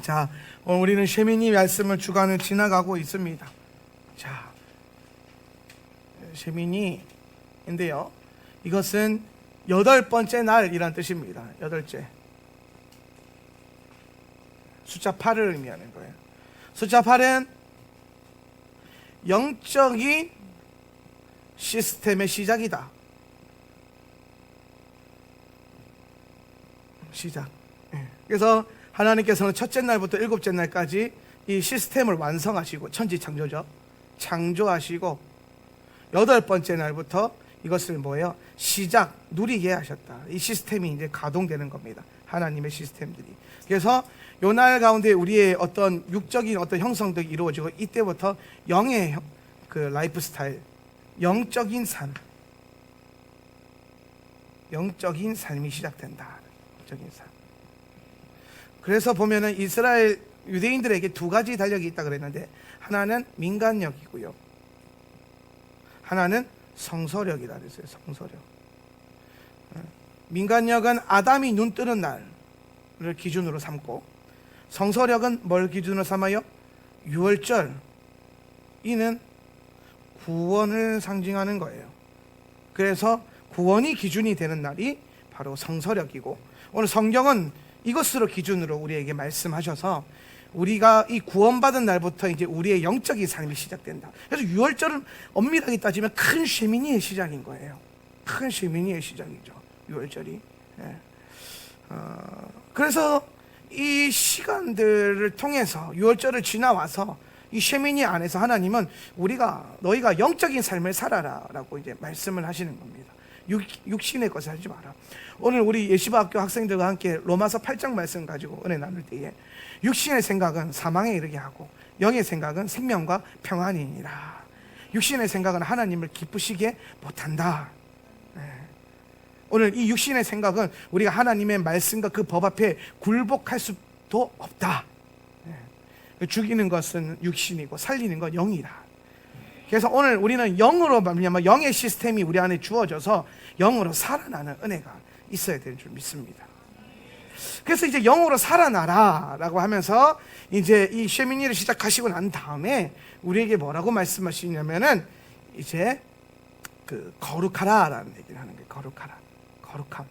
자, 우리는 쉐미니 말씀을 주간을 지나가고 있습니다. 자, 쉐미니인데요, 이것은 8번째 날이란 뜻입니다. 8째. 숫자 8을 의미하는 거예요. 숫자 8은 영적인 시스템의 시작이다. 시작. 그래서 하나님께서는 첫째 날부터 7째 날까지 이 시스템을 완성하시고, 천지창조죠, 창조하시고 8번째 날부터 이것을 뭐예요? 시작, 누리게 하셨다. 이 시스템이 이제 가동되는 겁니다. 하나님의 시스템들이. 그래서 요 날 가운데 우리의 어떤 육적인 어떤 형성도 이루어지고, 이때부터 영의 그 라이프 스타일, 영적인 삶이 시작된다. 영적인 삶. 그래서 보면은 이스라엘 유대인들에게 2가지 달력이 있다 그랬는데, 하나는 민간력이고요, 하나는 성서력이다 그랬어요. 성서력. 민간력은 아담이 눈 뜨는 날을 기준으로 삼고, 성서력은 뭘 기준으로 삼아요? 유월절. 이는 구원을 상징하는 거예요. 그래서 구원이 기준이 되는 날이 바로 성서력이고, 오늘 성경은 이것으로 기준으로 우리에게 말씀하셔서 우리가 이 구원받은 날부터 이제 우리의 영적인 삶이 시작된다. 그래서 유월절은 엄밀하게 따지면 큰 쉐미니의 시작인 거예요. 큰 쉐미니의 시작이죠, 유월절이. 그래서 이 시간들을 통해서 유월절을 지나와서 이 쉐미니 안에서 하나님은 너희가 영적인 삶을 살아라 라고 이제 말씀을 하시는 겁니다. 육신의 것을 하지 마라. 오늘 우리 예시바 학교 학생들과 함께 로마서 8장 말씀 가지고 은혜 나눌 때에, 육신의 생각은 사망에 이르게 하고 영의 생각은 생명과 평안이니라. 육신의 생각은 하나님을 기쁘시게 못한다. 오늘 이 육신의 생각은 우리가 하나님의 말씀과 그 법 앞에 굴복할 수도 없다. 죽이는 것은 육신이고 살리는 건 영이다. 그래서 오늘 우리는 영으로 말미암아 영의 시스템이 우리 안에 주어져서 영으로 살아나는 은혜가 있어야 될 줄 믿습니다. 그래서 이제 영으로 살아나라 라고 하면서 이제 이 쉐미니를 시작하시고 난 다음에 우리에게 뭐라고 말씀하시냐면은, 이제 그 거룩하라 라는 얘기를 하는 거예요. 거룩함.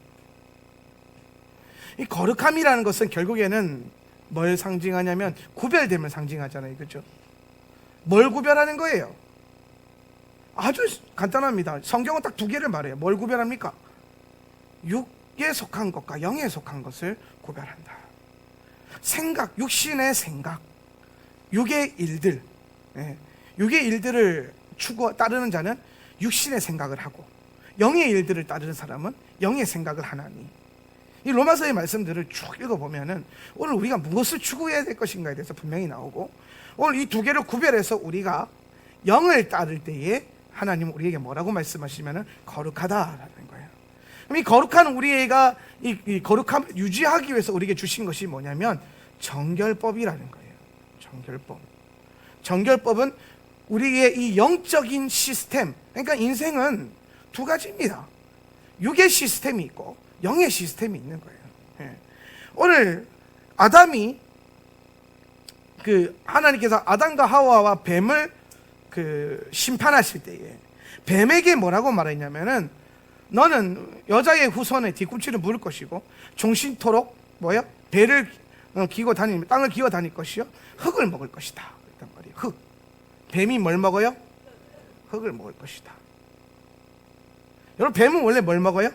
이 거룩함이라는 것은 결국에는 뭘 상징하냐면 구별됨을 상징하잖아요. 그렇죠? 뭘 구별하는 거예요? 아주 간단합니다. 성경은 딱 2개를 말해요. 뭘 구별합니까? 육에 속한 것과 영에 속한 것을 구별한다. 생각, 육신의 생각, 육의 일들, 육의 일들을 따르는 자는 육신의 생각을 하고, 영의 일들을 따르는 사람은 영의 생각을 하나니. 이 로마서의 말씀들을 쭉 읽어보면은 오늘 우리가 무엇을 추구해야 될 것인가에 대해서 분명히 나오고, 오늘 이 2개를 구별해서 우리가 영을 따를 때에 하나님은 우리에게 뭐라고 말씀하시면은 거룩하다라는 거예요. 그럼 이 거룩한 우리가 이 거룩함을 유지하기 위해서 우리에게 주신 것이 뭐냐면 정결법이라는 거예요. 정결법은 우리의 이 영적인 시스템, 그러니까 인생은 2가지입니다. 육의 시스템이 있고 영의 시스템이 있는 거예요. 오늘 아담이 하나님께서 아담과 하와와 뱀을 심판하실 때에 뱀에게 뭐라고 말했냐면은, 너는 여자의 후손의 뒤꿈치를 물을 것이고 종신토록 배를 기고 땅을 기어 다닐 것이요 흙을 먹을 것이다. 그랬단 말이에요. 흙. 뱀이 뭘 먹어요? 흙을 먹을 것이다. 여러분, 뱀은 원래 뭘 먹어요?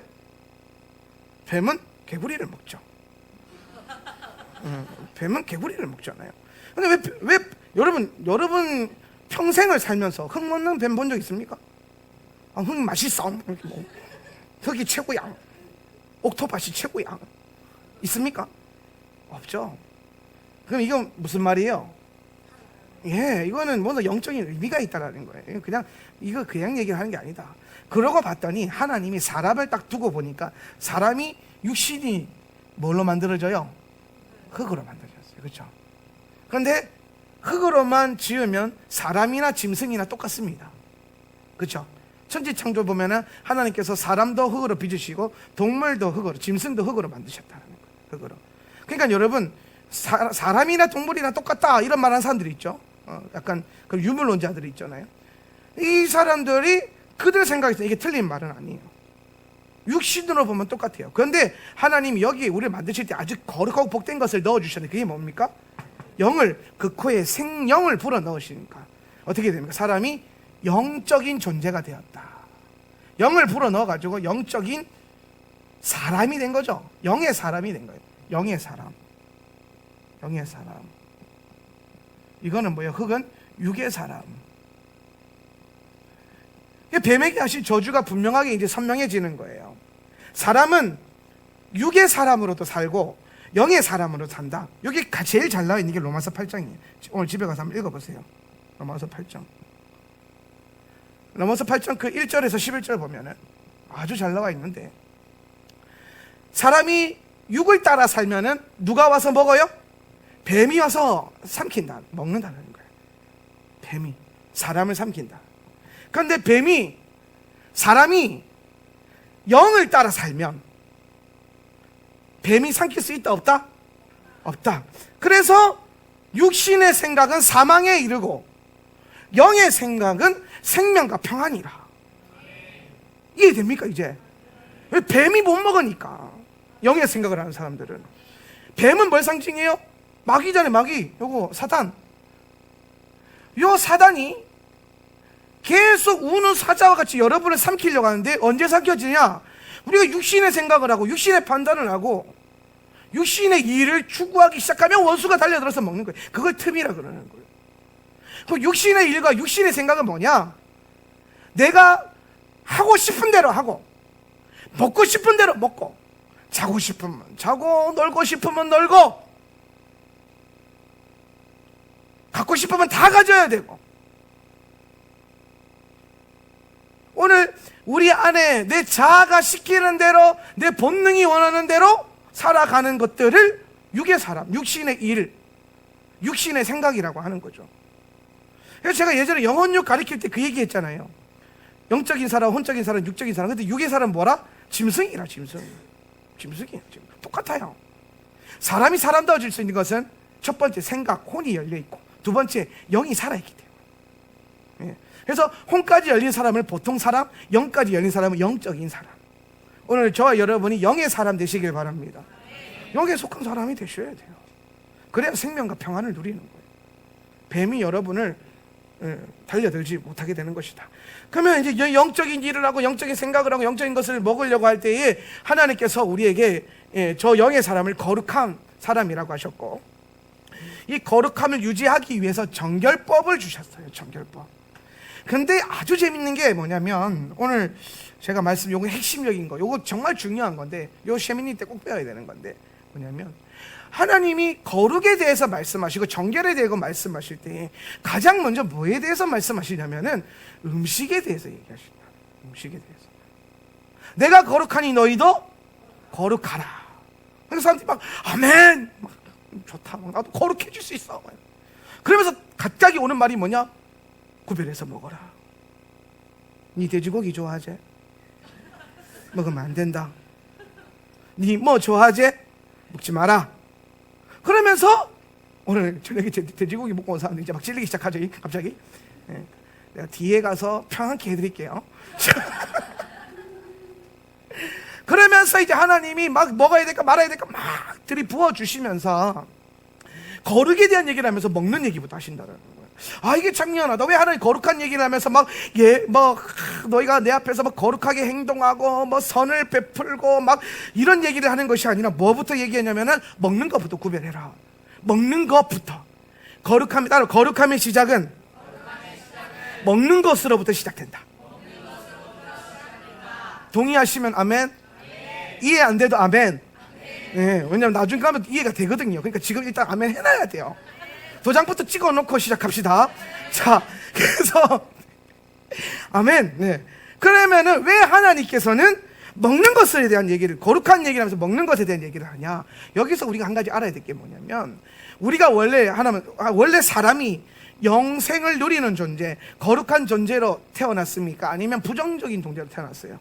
뱀은 개구리를 먹죠. 뱀은 개구리를 먹잖아요. 근데 왜 여러분 평생을 살면서 흙 먹는 뱀 본 적 있습니까? 흙 맛있어. 흙이 최고야. 옥토팟이 최고야. 있습니까? 없죠. 그럼 이건 무슨 말이에요? 이거는 뭔가 영적인 의미가 있다라는 거예요. 그냥 얘기를 하는 게 아니다. 그러고 봤더니 하나님이 사람을 딱 두고 보니까 사람이 육신이 뭘로 만들어져요? 흙으로 만들어졌어요. 그렇죠? 그런데 흙으로만 지으면 사람이나 짐승이나 똑같습니다. 그렇죠? 천지창조 보면은 하나님께서 사람도 흙으로 빚으시고 동물도 흙으로, 짐승도 흙으로 만드셨다는 거예요. 흙으로. 그러니까 여러분, 사람이나 동물이나 똑같다 이런 말하는 사람들이 있죠. 약간 그 유물론자들이 있잖아요. 이 사람들이 그들 생각에서 이게 틀린 말은 아니에요. 육신으로 보면 똑같아요. 그런데 하나님이 여기 우리를 만드실 때 아주 거룩하고 복된 것을 넣어주셨는데 그게 뭡니까? 영을, 그 코에 생명을 불어 넣으시니까 어떻게 됩니까? 사람이 영적인 존재가 되었다. 영을 불어 넣어가지고 영적인 사람이 된 거죠. 영의 사람이 된 거예요. 영의 사람. 영의 사람. 이거는 뭐예요? 흙은 육의 사람. 뱀에게 하신 저주가 분명하게 이제 선명해지는 거예요. 사람은 육의 사람으로도 살고 영의 사람으로 산다. 여기 제일 잘 나와 있는 게 로마서 8장이에요. 오늘 집에 가서 한번 읽어보세요. 로마서 8장. 로마서 8장 그 1절에서 11절 보면은 아주 잘 나와 있는데, 사람이 육을 따라 살면은 누가 와서 먹어요? 뱀이 와서 삼킨다, 먹는다는 거예요. 뱀이 사람을 삼킨다. 그런데 사람이 영을 따라 살면 뱀이 삼킬 수 있다 없다? 없다. 그래서 육신의 생각은 사망에 이르고 영의 생각은 생명과 평안이라. 이해됩니까 이제? 뱀이 못 먹으니까. 영의 생각을 하는 사람들은. 뱀은 뭘 상징해요? 마귀잖아요. 마귀. 요거 사단. 요 사단이 계속 우는 사자와 같이 여러분을 삼키려고 하는데 언제 삼켜지냐? 우리가 육신의 생각을 하고 육신의 판단을 하고 육신의 일을 추구하기 시작하면 원수가 달려들어서 먹는 거예요. 그걸 틈이라 그러는 거예요. 그 육신의 일과 육신의 생각은 뭐냐? 내가 하고 싶은 대로 하고 먹고 싶은 대로 먹고 자고 싶으면 자고 놀고 싶으면 놀고 갖고 싶으면 다 가져야 되고, 오늘 우리 안에 내 자아가 시키는 대로 내 본능이 원하는 대로 살아가는 것들을 육의 사람, 육신의 일, 육신의 생각이라고 하는 거죠. 그래서 제가 예전에 영혼육 가르칠 때 그 얘기 했잖아요. 영적인 사람, 혼적인 사람, 육적인 사람. 근데 육의 사람 뭐라? 짐승이라. 짐승이에요. 똑같아요. 사람이 사람다워질 수 있는 것은 첫 번째 생각, 혼이 열려있고, 두 번째 영이 살아있기 때문에. 그래서 혼까지 열린 사람을 보통 사람, 영까지 열린 사람은 영적인 사람. 오늘 저와 여러분이 영의 사람 되시길 바랍니다. 영에 속한 사람이 되셔야 돼요. 그래야 생명과 평안을 누리는 거예요. 뱀이 여러분을 달려들지 못하게 되는 것이다. 그러면 이제 영적인 일을 하고 영적인 생각을 하고 영적인 것을 먹으려고 할 때에 하나님께서 우리에게 저 영의 사람을 거룩한 사람이라고 하셨고, 이 거룩함을 유지하기 위해서 정결법을 주셨어요. 정결법. 근데 아주 재밌는 게 뭐냐면, 오늘 제가 요거 핵심적인 거, 요거 정말 중요한 건데, 요 셰미니 때 꼭 배워야 되는 건데, 뭐냐면 하나님이 거룩에 대해서 말씀하시고 정결에 대해서 말씀하실 때 가장 먼저 뭐에 대해서 말씀하시냐면은 음식에 대해서 얘기하신다. 음식에 대해서. 내가 거룩하니 너희도 거룩하라. 그래서 사람들이 막 아멘, 막 좋다, 나도 거룩해질 수 있어. 그러면서 갑자기 오는 말이 뭐냐? 구별해서 먹어라. 니 돼지고기 좋아하지? 먹으면 안 된다. 니 뭐 좋아하지? 먹지 마라. 그러면서 오늘 저녁에 돼지고기 먹고 온 사람들이 이제 막 찔리기 시작하죠. 갑자기. 내가 뒤에 가서 평안케 해드릴게요. 그러면서 이제 하나님이 막 먹어야 될까 말아야 될까 막 들이부어 주시면서 거룩에 대한 얘기를 하면서 먹는 얘기부터 하신다는 거예요. 아, 이게 참 미안하다. 왜 하나님 거룩한 얘기를 하면서 너희가 내 앞에서 막 거룩하게 행동하고 선을 베풀고 막 이런 얘기를 하는 것이 아니라 뭐부터 얘기하냐면은 먹는 것부터 구별해라. 먹는 것부터. 거룩함의 시작은 먹는 것으로부터 시작된다. 동의하시면 아멘. 이해 안 돼도 아멘. 네, 왜냐면 나중에 가면 이해가 되거든요. 그러니까 지금 일단 아멘 해놔야 돼요. 도장부터 찍어놓고 시작합시다. 자, 그래서 아멘. 네. 그러면은 왜 하나님께서는 먹는 것에 대한 얘기를, 거룩한 얘기를 하면서 먹는 것에 대한 얘기를 하냐? 여기서 우리가 한 가지 알아야 될 게 뭐냐면, 우리가 원래 사람이 영생을 누리는 존재, 거룩한 존재로 태어났습니까? 아니면 부정적인 존재로 태어났어요?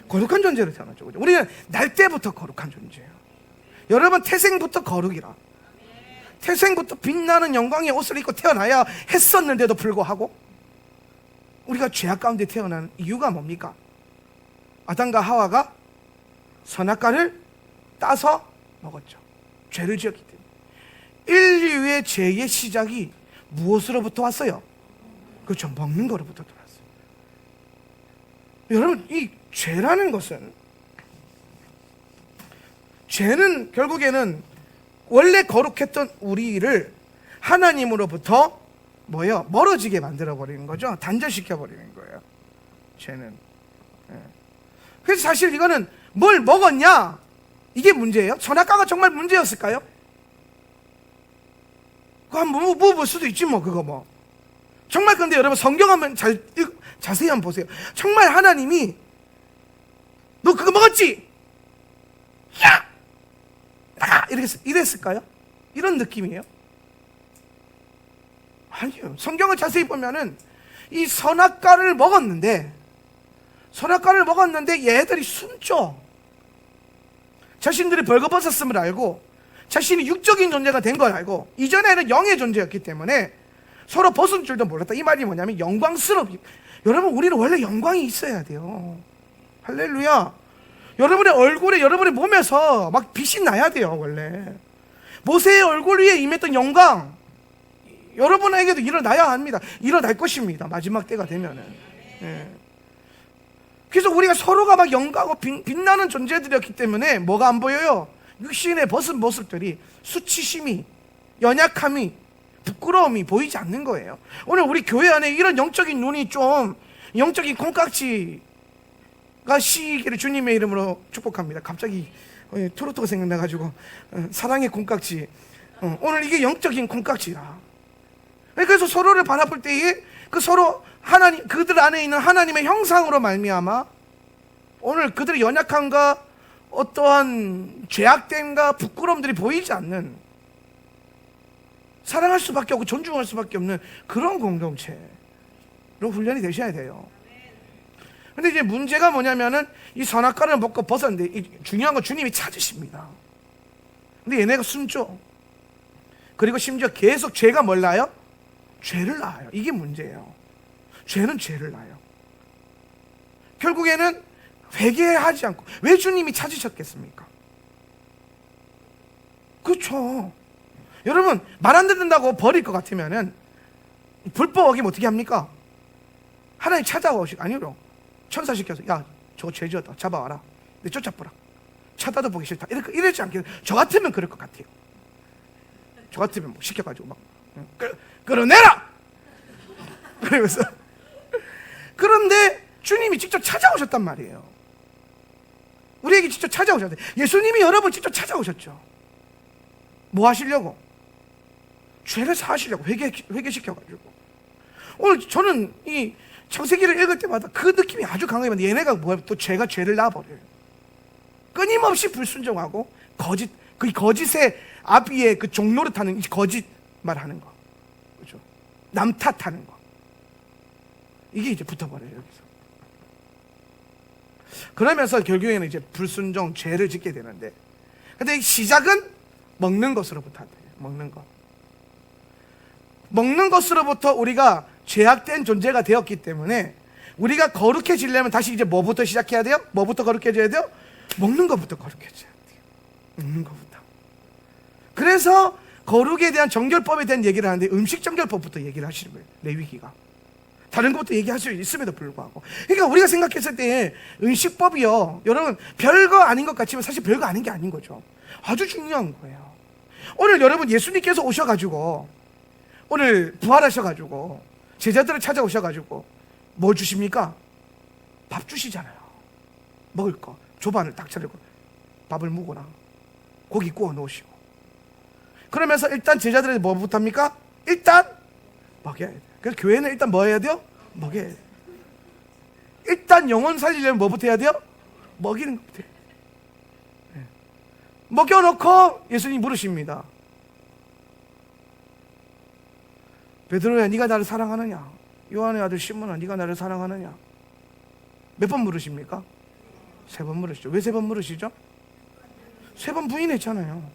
거룩한 존재로 태어났죠. 우리는 날 때부터 거룩한 존재예요. 여러분 태생부터 거룩이라. 태생부터 빛나는 영광의 옷을 입고 태어나야 했었는데도 불구하고 우리가 죄악 가운데 태어난 이유가 뭡니까? 아담과 하와가 선악과를 따서 먹었죠. 죄를 지었기 때문에. 인류의 죄의 시작이 무엇으로부터 왔어요? 그렇죠. 먹는 거로부터 들어왔어요. 여러분, 이 죄라는 것은, 죄는 결국에는 원래 거룩했던 우리를 하나님으로부터 뭐예요? 멀어지게 만들어버리는 거죠. 단절시켜버리는 거예요, 죄는. 그래서 사실 이거는 뭘 먹었냐? 이게 문제예요? 선악과가 정말 문제였을까요? 그거 한번 물어볼 수도 있지 뭐. 그거 뭐 정말. 근데 여러분, 성경 한번 자세히 한번 보세요. 정말 하나님이 너 그거 먹었지? 야! 나가! 이랬을까요? 이런 느낌이에요? 아니요. 성경을 자세히 보면은 이 선악과를 먹었는데 얘들이 숨죠. 자신들이 벌거벗었음을 알고 자신이 육적인 존재가 된 걸 알고, 이전에는 영의 존재였기 때문에 서로 벗은 줄도 몰랐다. 이 말이 뭐냐면 여러분, 우리는 원래 영광이 있어야 돼요. 할렐루야. 여러분의 얼굴에, 여러분의 몸에서 막 빛이 나야 돼요. 원래 모세의 얼굴 위에 임했던 영광, 여러분에게도 일어나야 합니다. 일어날 것입니다. 마지막 때가 되면은. 그래서 우리가 서로가 막 영광하고 빛나는 존재들이었기 때문에 뭐가 안 보여요? 육신의 벗은 모습들이, 수치심이, 연약함이, 부끄러움이 보이지 않는 거예요. 오늘 우리 교회 안에 이런 영적인 눈이 좀, 영적인 콩깍지가 시기를 주님의 이름으로 축복합니다. 갑자기 트로트가 생각나가지고, 사랑의 콩깍지. 오늘 이게 영적인 콩깍지라. 그래서 서로를 바라볼 때에 서로 하나님, 그들 안에 있는 하나님의 형상으로 말미암아 오늘 그들의 연약함과 어떠한 죄악됨과 부끄러움들이 보이지 않는, 사랑할 수밖에 없고 존중할 수밖에 없는 그런 공동체로 훈련이 되셔야 돼요. 근데 이제 문제가 뭐냐면은 이 선악과를 먹고 벗었는데, 중요한 건 주님이 찾으십니다. 근데 얘네가 숨죠. 그리고 심지어 계속 죄가 뭘 낳아요? 죄를 낳아요. 이게 문제예요. 죄는 죄를 낳아요. 결국에는 회개하지 않고. 왜 주님이 찾으셨겠습니까? 그렇죠. 여러분, 말 안 듣는다고 버릴 것 같으면은 불법 어기면 어떻게 합니까? 하나님 찾아오시고, 아니요, 천사 시켜서, 야, 저거 죄 지었다, 잡아와라, 내 쫓아보라, 쳐다도 보기 싫다, 이러지 않겠어요? 저 같으면 그럴 것 같아요. 저 같으면 뭐 시켜가지고 막 끌어내라! 그러면서. 그런데 주님이 직접 찾아오셨단 말이에요. 우리에게 직접 찾아오셨어요. 예수님이 여러분 직접 찾아오셨죠. 뭐 하시려고? 죄를 사하시려고, 회개시켜가지고. 오늘 저는 이 창세기를 읽을 때마다 그 느낌이 아주 강하게, 얘네가 뭐야, 또 죄를 낳아버려요. 끊임없이 불순종하고 그 거짓의 아비의 그 종노릇하는 이 거짓말 하는 거, 그렇죠? 남 탓하는 거, 이게 이제 붙어버려요, 여기서. 그러면서 결국에는 이제 불순종, 죄를 짓게 되는데, 근데 시작은 먹는 것으로부터 한다. 먹는 것으로부터 우리가 죄악된 존재가 되었기 때문에, 우리가 거룩해지려면 다시 이제 뭐부터 시작해야 돼요? 뭐부터 거룩해져야 돼요? 먹는 것부터 거룩해져야 돼요. 먹는 것부터. 그래서 거룩에 대한 정결법에 대한 얘기를 하는데, 음식 정결법부터 얘기를 하시는 거예요, 레위기가. 다른 것부터 얘기할 수 있음에도 불구하고. 그러니까 우리가 생각했을 때 음식법이요, 여러분 별거 아닌 것 같지만 사실 별거 아닌 게 아닌 거죠. 아주 중요한 거예요. 오늘 여러분, 예수님께서 오셔가지고, 오늘 부활하셔가지고 제자들을 찾아오셔가지고 뭐 주십니까? 밥 주시잖아요. 먹을 거 조반을 딱 차리고 밥을 묵어라, 고기 구워 놓으시고. 그러면서 일단 제자들에게 뭐부터 합니까? 일단 먹여야 돼요. 그래서 교회는 일단 뭐 해야 돼요? 먹여야 돼요. 일단 영혼 살리려면 뭐부터 해야 돼요? 먹이는 것부터 해요. 네. 먹여놓고 예수님이 물으십니다. 베드로야, 네가 나를 사랑하느냐? 요한의 아들 시몬아, 네가 나를 사랑하느냐? 몇 번 물으십니까? 3번 물으시죠. 왜 3번 물으시죠? 3번 부인했잖아요.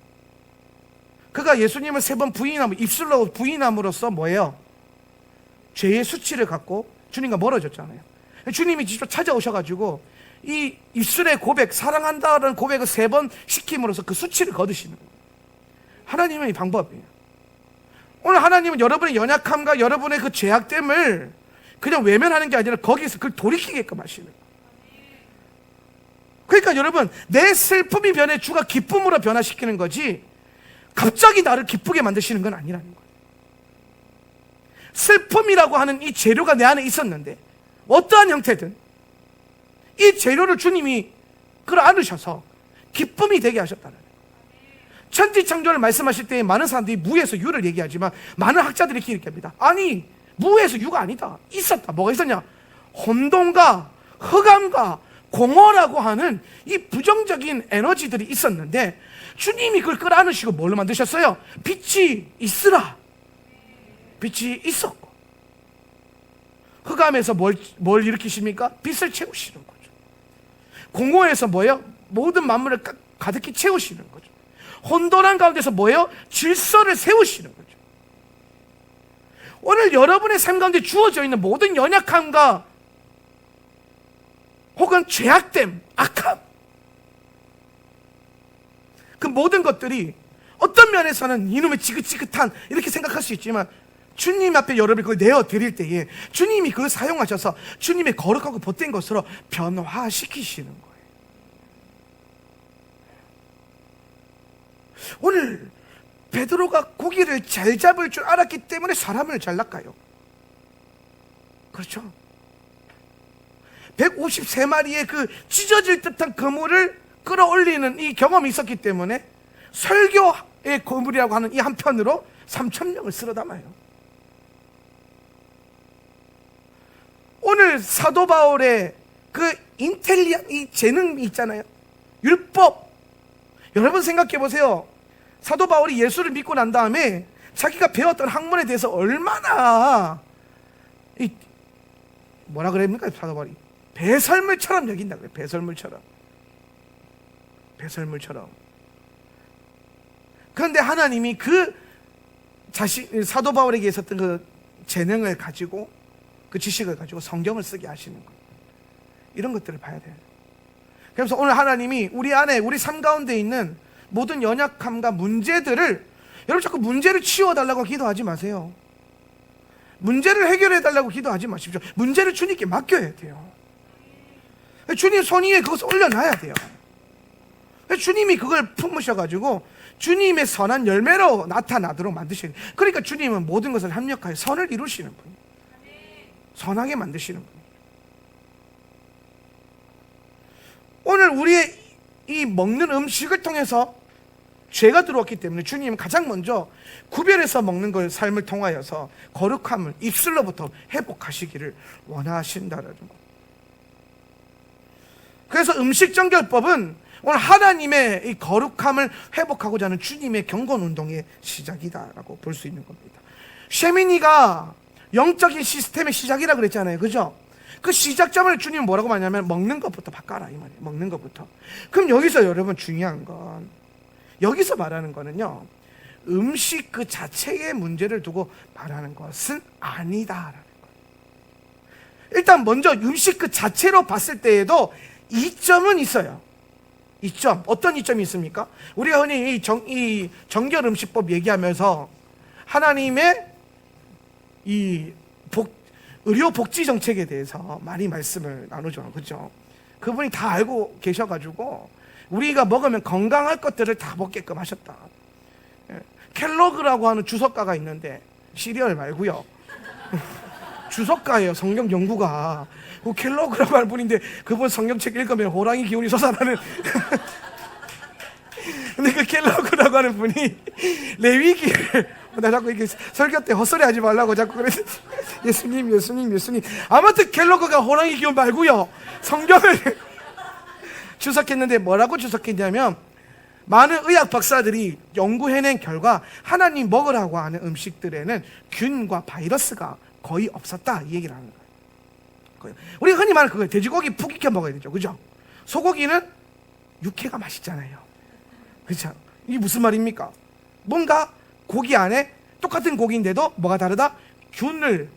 그가 예수님을 3번 입술로 부인함으로써 뭐예요? 죄의 수치를 갖고 주님과 멀어졌잖아요. 주님이 직접 찾아오셔가지고 이 입술의 고백, 사랑한다는 고백을 3번 시킴으로써 그 수치를 거두시는 거예요. 하나님은 이 방법이에요. 오늘 하나님은 여러분의 연약함과 여러분의 그 죄악됨을 그냥 외면하는 게 아니라 거기서 그걸 돌이키게끔 하시는 거예요. 그러니까 여러분, 내 슬픔이 변해 주가 기쁨으로 변화시키는 거지 갑자기 나를 기쁘게 만드시는 건 아니라는 거예요. 슬픔이라고 하는 이 재료가 내 안에 있었는데 어떠한 형태든 이 재료를 주님이 끌어안으셔서 기쁨이 되게 하셨다는 거예요. 천지창조를 말씀하실 때 많은 사람들이 무에서 유를 얘기하지만 많은 학자들이 이렇게 합니다. 아니, 무에서 유가 아니다. 있었다. 뭐가 있었냐? 혼돈과 흑암과 공허라고 하는 이 부정적인 에너지들이 있었는데 주님이 그걸 끌어안으시고 뭘로 만드셨어요? 빛이 있으라. 빛이 있었고, 흑암에서 뭘 일으키십니까? 빛을 채우시는 거죠. 공허에서 뭐예요? 모든 만물을 가득히 채우시는 거죠. 혼돈한 가운데서 뭐예요? 질서를 세우시는 거죠. 오늘 여러분의 삶 가운데 주어져 있는 모든 연약함과 혹은 죄악됨, 악함, 그 모든 것들이 어떤 면에서는 이놈의 지긋지긋한 이렇게 생각할 수 있지만 주님 앞에 여러분이 그걸 내어드릴 때에 주님이 그걸 사용하셔서 주님의 거룩하고 복된 것으로 변화시키시는 거예요. 오늘 베드로가 고기를 잘 잡을 줄 알았기 때문에 사람을 잘 낚아요. 그렇죠? 153마리의 그 찢어질 듯한 그물을 끌어올리는 이 경험이 있었기 때문에 설교의 그물이라고 하는 이 한편으로 3,000명을 쓸어 담아요. 오늘 사도 바울의 그 인텔리한 이 재능이 있잖아요. 율법. 여러분 생각해 보세요. 사도 바울이 예수를 믿고 난 다음에 자기가 배웠던 학문에 대해서 얼마나 뭐라 그럽니까? 사도 바울이 배설물처럼 여긴다 그래요. 배설물처럼. 그런데 하나님이 그 사도 바울에게 있었던 그 재능을 가지고, 그 지식을 가지고 성경을 쓰게 하시는 거예요. 이런 것들을 봐야 돼요. 그래서 오늘 하나님이 우리 안에, 우리 삶 가운데 있는 모든 연약함과 문제들을, 여러분 자꾸 문제를 치워달라고 기도하지 마세요. 문제를 해결해달라고 기도하지 마십시오. 문제를 주님께 맡겨야 돼요. 주님 손 위에 그것을 올려놔야 돼요. 주님이 그걸 품으셔가지고 주님의 선한 열매로 나타나도록 만드시는, 그러니까 주님은 모든 것을 합력하여 선을 이루시는 분이에요. 선하게 만드시는 분이에요. 오늘 우리의 이 먹는 음식을 통해서 죄가 들어왔기 때문에 주님은 가장 먼저 구별해서 먹는 걸 삶을 통하여서 거룩함을 입술로부터 회복하시기를 원하신다는 것. 그래서 음식정결법은 오늘 하나님의 이 거룩함을 회복하고자 하는 주님의 경건운동의 시작이다라고 볼 수 있는 겁니다. 셰미니가 영적인 시스템의 시작이라고 그랬잖아요. 그죠? 그 시작점을 주님은 뭐라고 말하냐면 먹는 것부터 바꿔라 이 말이에요. 먹는 것부터. 그럼 여기서 여러분 중요한 건, 여기서 말하는 거는요, 음식 그 자체의 문제를 두고 말하는 것은 아니다라는 거예요. 일단 먼저 음식 그 자체로 봤을 때에도 이점은 있어요. 이점. 어떤 이점이 있습니까? 우리가 흔히 이 정결음식법 얘기하면서 하나님의 이 의료복지 정책에 대해서 많이 말씀을 나누죠. 그렇죠? 그분이 다 알고 계셔가지고 우리가 먹으면 건강할 것들을 다 먹게끔 하셨다. 켈로그라고 하는 주석가가 있는데, 시리얼 말고요. 주석가예요. 성경 연구가. 그 켈로그라고 하는 분인데 그분 성경책 읽으면 호랑이 기운이 솟아나는 근데 그 켈로그라고 하는 분이 레위기를, 나 자꾸 이렇게 설교 때 헛소리 하지 말라고 자꾸 그래서 예수님 아무튼 켈로그가 호랑이 기운 말고요, 성경을 주석했는데 뭐라고 주석했냐면, 많은 의학 박사들이 연구해낸 결과 하나님 먹으라고 하는 음식들에는 균과 바이러스가 거의 없었다 이 얘기를 하는 거예요. 우리가 흔히 말하는 그거예요. 돼지고기 푹 익혀 먹어야 되죠. 그죠? 소고기는 육회가 맛있잖아요. 그렇죠? 이게 무슨 말입니까? 뭔가 고기 안에 똑같은 고기인데도 뭐가 다르다? 균을,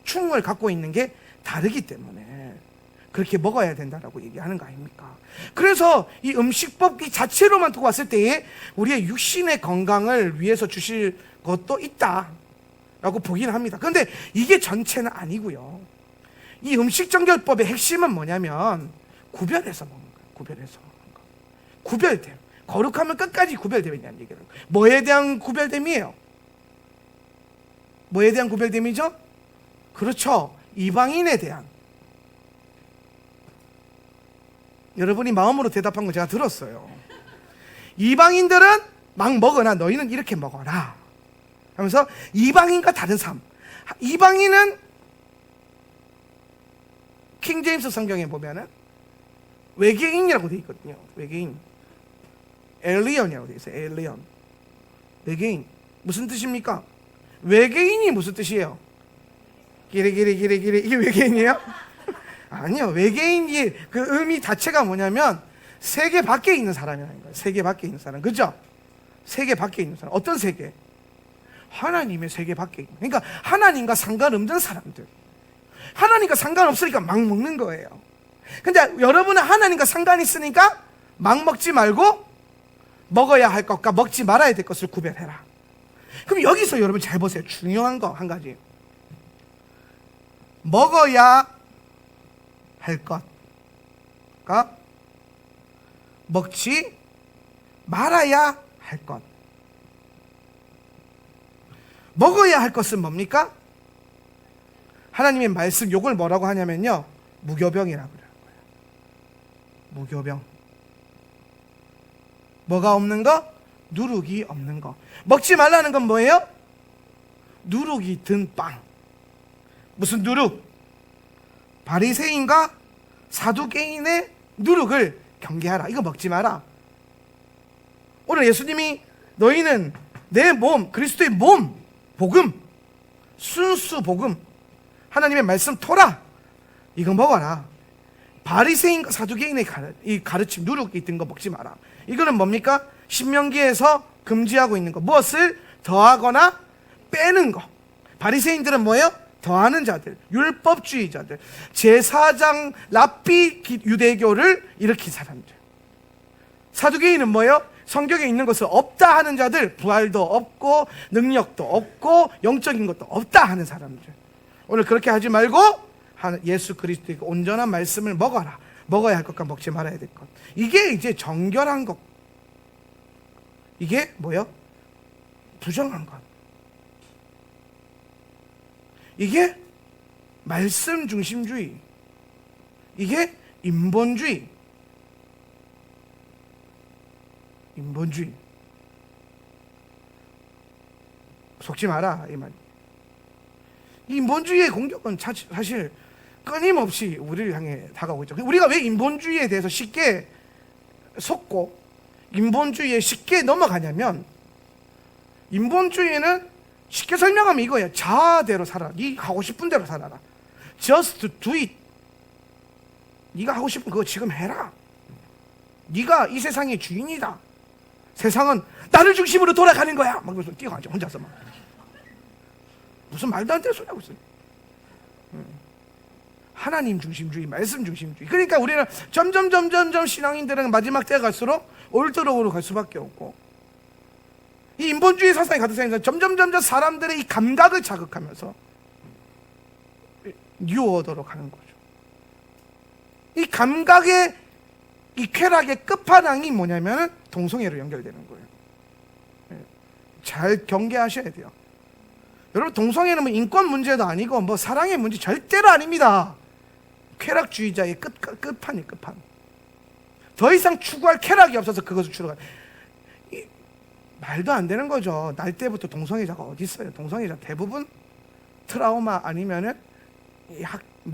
충을 갖고 있는 게 다르기 때문에 그렇게 먹어야 된다라고 얘기하는 거 아닙니까? 그래서 이 음식법 자체로만 두고 봤을 때에 우리의 육신의 건강을 위해서 주실 것도 있다라고 보기는 합니다. 그런데 이게 전체는 아니고요. 이 음식정결법의 핵심은 뭐냐면 구별해서 먹는 거예요. 구별해서 먹는 거. 구별됨. 거룩하면 끝까지 구별됨이냐는 얘기를. 뭐에 대한 구별됨이에요? 뭐에 대한 구별됨이죠? 그렇죠. 이방인에 대한. 여러분이 마음으로 대답한 거 제가 들었어요. 이방인들은 막 먹으나 너희는 이렇게 먹어라 하면서 이방인과 다른 삶. 이방인은 킹제임스 성경에 보면은 외계인이라고 되어 있거든요. 외계인. 엘리언이라고 되어 있어요. 엘리언. 외계인. 무슨 뜻입니까? 외계인이 무슨 뜻이에요? 기레 이게 외계인이에요? 아니요. 외계인이 그 의미 자체가 뭐냐면 세계 밖에 있는 사람이라는 거예요. 세계 밖에 있는 사람. 그죠? 세계 밖에 있는 사람. 어떤 세계? 하나님의 세계 밖에 있는. 그러니까 하나님과 상관없는 사람들. 하나님과 상관없으니까 막 먹는 거예요. 근데 여러분은 하나님과 상관이 있으니까 막 먹지 말고 먹어야 할 것과 먹지 말아야 될 것을 구별해라. 그럼 여기서 여러분 잘 보세요. 중요한 거 한 가지. 먹어야 할 것과 먹지 말아야 할 것. 먹어야 할 것은 뭡니까? 하나님의 말씀, 요걸 뭐라고 하냐면요, 무교병이라고 그래요. 무교병. 뭐가 없는 거? 누룩이 없는 거. 먹지 말라는 건 뭐예요? 누룩이 든 빵. 무슨 누룩? 바리새인과 사두개인의 누룩을 경계하라. 이거 먹지 마라. 오늘 예수님이 너희는 내 몸, 그리스도의 몸, 복음, 순수 복음, 하나님의 말씀 토라, 이거 먹어라. 바리새인과 사두개인의 이 가르침, 누룩이 있던 거 먹지 마라. 이거는 뭡니까? 신명기에서 금지하고 있는 거. 무엇을 더하거나 빼는 거. 바리새인들은 뭐예요? 더하는 자들, 율법주의자들, 제사장 랍비 유대교를 일으킨 사람들. 사두개인은 뭐예요? 성경에 있는 것을 없다 하는 자들, 부활도 없고 능력도 없고 영적인 것도 없다 하는 사람들. 오늘 그렇게 하지 말고 예수 그리스도의 온전한 말씀을 먹어라. 먹어야 할 것과 먹지 말아야 될 것. 이게 이제 정결한 것. 이게 뭐예요? 부정한 것. 이게 말씀 중심주의. 이게 인본주의. 인본주의. 속지 마라 이 말. 인본주의의 공격은 사실 끊임없이 우리를 향해 다가오고 있죠. 우리가 왜 인본주의에 대해서 쉽게 속고 인본주의에 쉽게 넘어가냐면, 인본주의는 쉽게 설명하면 이거예요. 자아대로 살아라. 네가 하고 싶은 대로 살아라. Just do it. 네가 하고 싶은 그거 지금 해라. 네가 이 세상의 주인이다. 세상은 나를 중심으로 돌아가는 거야. 막 그래서 뛰어가죠. 혼자서 막. 무슨 말도 안 되는 소리 하고 있어요. 하나님 중심주의, 말씀 중심주의. 그러니까 우리는 점점 신앙인들은 마지막 때가 갈수록 올드로우로 갈 수밖에 없고, 이 인본주의 사상이 가득 쌓이면서 점점 사람들의 이 감각을 자극하면서 뉴오더로 가는 거죠. 이 감각의 이 쾌락의 끝판왕이 뭐냐면 동성애로 연결되는 거예요. 잘 경계하셔야 돼요. 여러분, 동성애는 뭐 인권 문제도 아니고 뭐 사랑의 문제 절대로 아닙니다. 쾌락주의자의 끝판이 끝판. 더 이상 추구할 쾌락이 없어서 그것을 추구할. 말도 안 되는 거죠. 날 때부터 동성애자가 어디 있어요? 동성애자 대부분 트라우마 아니면은